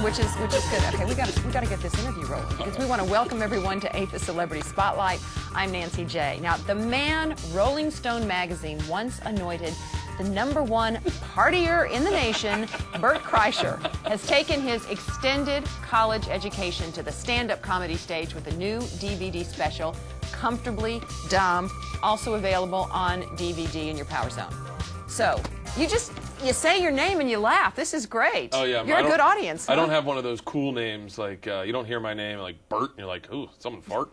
which is good. Okay, we got to get this interview rolling because we want to welcome everyone to the Celebrity Spotlight. I'm Nancy J. Now, the man Rolling Stone magazine once anointed the #1 partier in the nation, Bert Kreischer, has taken his extended college education to the stand-up comedy stage with a new DVD special, Comfortably Dumb, also available on DVD in your Power Zone. So, you say your name and you laugh. This is great. Oh, yeah. You're a good audience. Huh? I don't have one of those cool names like, you don't hear my name like Bert and you're like, ooh, someone fart?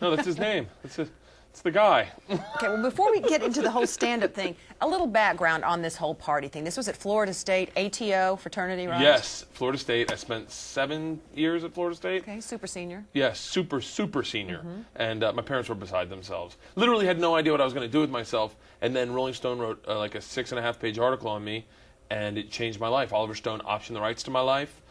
No, that's his name. It's the guy. Okay, well, before we get into the whole stand-up thing, a little background on this whole party thing. This was at Florida State, ATO, fraternity, right? Yes, Florida State. I spent 7 years at Florida State. Okay, super senior. Yes, super senior. Mm-hmm. And my parents were beside themselves. Literally had no idea what I was going to do with myself. And then Rolling Stone wrote like a 6.5-page article on me, and it changed my life. Oliver Stone optioned the rights to my life.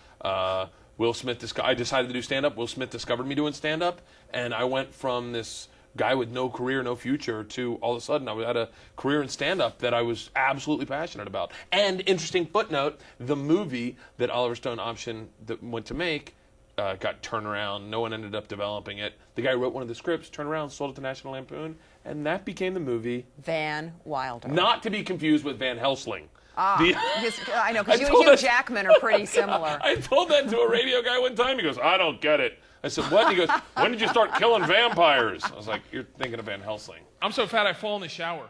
Will Smith, I decided to do stand-up. Will Smith discovered me doing stand-up, and I went from this guy with no career, no future, to all of a sudden I had a career in stand-up that I was absolutely passionate about. And interesting footnote, the movie that Oliver Stone optioned that went to make got turned around. No one ended up developing it. The guy who wrote one of the scripts, turned around, sold it to National Lampoon, and that became the movie Van Wilder. Not to be confused with Van Helsing. I know, because you and Hugh Jackman are pretty similar. I told that to a radio guy one time. He goes, I don't get it. I said, what? He goes, when did you start killing vampires? I was like, you're thinking of Van Helsing. I'm so fat I fall in the shower.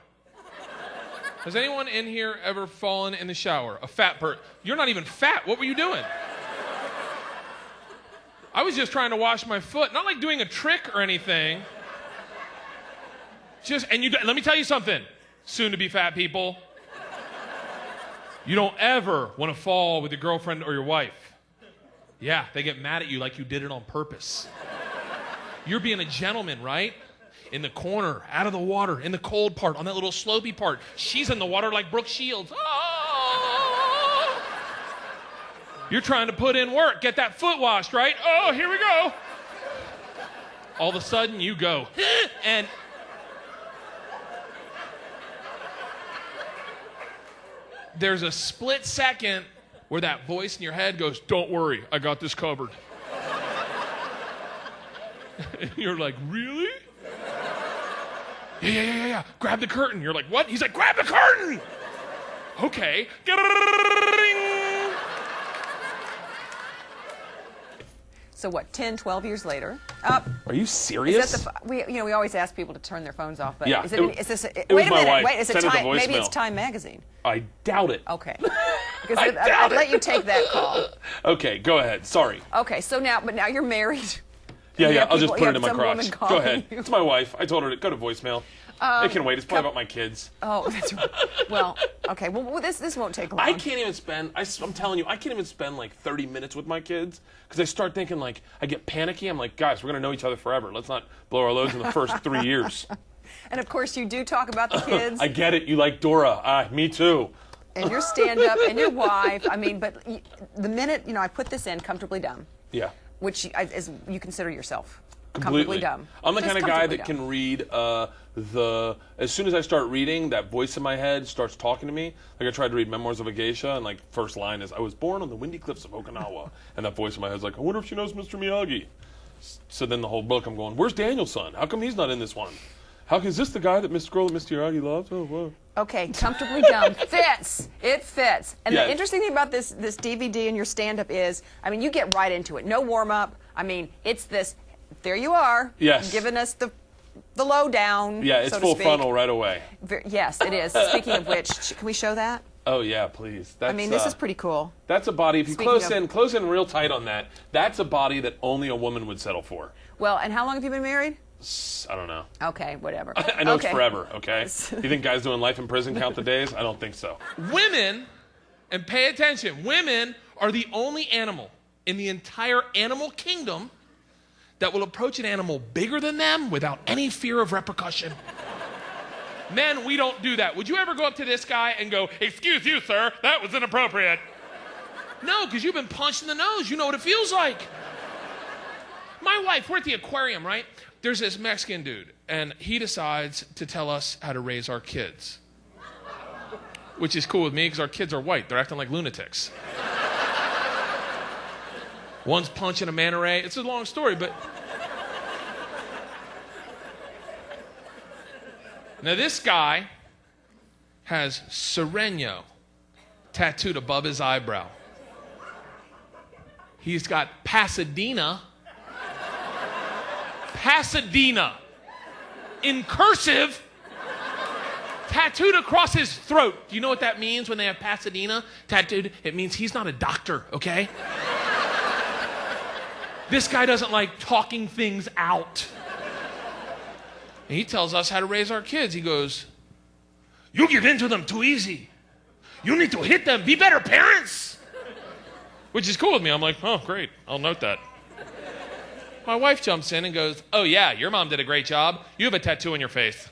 Has anyone in here ever fallen in the shower? A fat Bert. You're not even fat. What were you doing? I was just trying to wash my foot. Not like doing a trick or anything. Let me tell you something, soon-to-be fat people. You don't ever want to fall with your girlfriend or your wife. Yeah, they get mad at you like you did it on purpose. You're being a gentleman, right? In the corner, out of the water, in the cold part, on that little slopey part. She's in the water like Brooke Shields. Oh! You're trying to put in work, get that foot washed, right? Oh, here we go. All of a sudden, you go, and there's a split second where that voice in your head goes, don't worry, I got this covered. And you're like, really? Yeah. Grab the curtain. You're like, what? He's like, grab the curtain! Okay. So what, 10, 12 years later? Are you serious? We always ask people to turn their phones off, but yeah, is this wait a minute, wait, is it Time? Maybe it's Time Magazine. I doubt it. Okay. Because I'd let you take that call. Okay, go ahead. Sorry. Okay, so now you're married. Yeah, I'll just put it in my crotch. Go ahead. It's my wife. I told her to go to voicemail. It can wait. It's probably about my kids. Oh, that's right. Well, okay. Well, this won't take long. I can't even spend, I'm telling you, I can't even spend like 30 minutes with my kids because I start thinking like, I get panicky. I'm like, guys, we're going to know each other forever. Let's not blow our loads in the first 3 years. And of course, you do talk about the kids. I get it. You like Dora. Me too. And your stand-up and your wife. I mean, but the minute, I put this in, Comfortably Dumb. Yeah. Which is you consider yourself. Completely Comfortably Dumb. I'm the kind of guy that can read as soon as I start reading, that voice in my head starts talking to me. Like I tried to read Memoirs of a Geisha, and like first line is, I was born on the windy cliffs of Okinawa. And that voice in my head's like, I wonder if she knows Mr. Miyagi. So then the whole book I'm going, where's Daniel's son? How come he's not in this one? Is this the guy that Mr. Miyagi loves? Oh, whoa. Okay, Comfortably Dumb fits. It fits. And yeah. The interesting thing about this DVD and your stand-up is, you get right into it. No warm-up. It's this, there you are. Yes. Giving us the lowdown, yeah, it's so to full speak. frontal right away. Yes, it is. Speaking of which, can we show that? Oh, yeah, please. This is pretty cool. That's a body, if you close in real tight on that, that's a body that only a woman would settle for. Well, and how long have you been married? I don't know. Okay, whatever. I know it's forever, okay? You think guys doing life in prison count the days? I don't think so. Women, and pay attention, women are the only animal in the entire animal kingdom that will approach an animal bigger than them without any fear of repercussion. Men, we don't do that. Would you ever go up to this guy and go, excuse you, sir, that was inappropriate? No, because you've been punched in the nose. You know what it feels like. My wife, we're at the aquarium, right? There's this Mexican dude, and he decides to tell us how to raise our kids. Which is cool with me, because our kids are white. They're acting like lunatics. One's punching a manta ray. It's a long story, but... Now, this guy has Sereno tattooed above his eyebrow. He's got Pasadena in cursive tattooed across his throat. Do you know what that means when they have Pasadena tattooed? It means he's not a doctor, okay? This guy doesn't like talking things out. And he tells us how to raise our kids. He goes, "You give in to them too easy. You need to hit them. Be better parents." Which is cool with me. I'm like, oh, great. I'll note that. My wife jumps in and goes, "Oh, yeah, your mom did a great job. You have a tattoo on your face."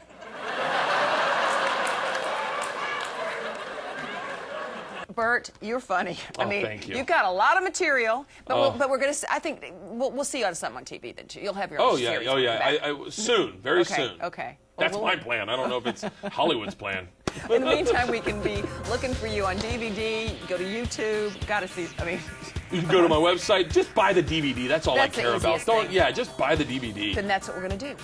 Bert, you're funny. I mean, thank you. You've got a lot of material, but we're going to. I think we'll see you on something on TV then too. You'll have your own series. Oh yeah. Soon, very soon. Okay. That's my plan. I don't know if it's Hollywood's plan. In the meantime, we can be looking for you on DVD. Go to YouTube. Got to see. I mean, you can go to my website. Just buy the DVD. That's all That's I the care about. easiest thing. Yeah, just buy the DVD. then that's what we're going to do.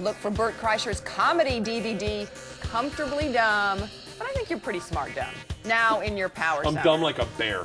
Look for Bert Kreischer's comedy DVD, Comfortably Dumb. But I think you're pretty smart dumb. Now in your power zone. I'm dumb like a bear.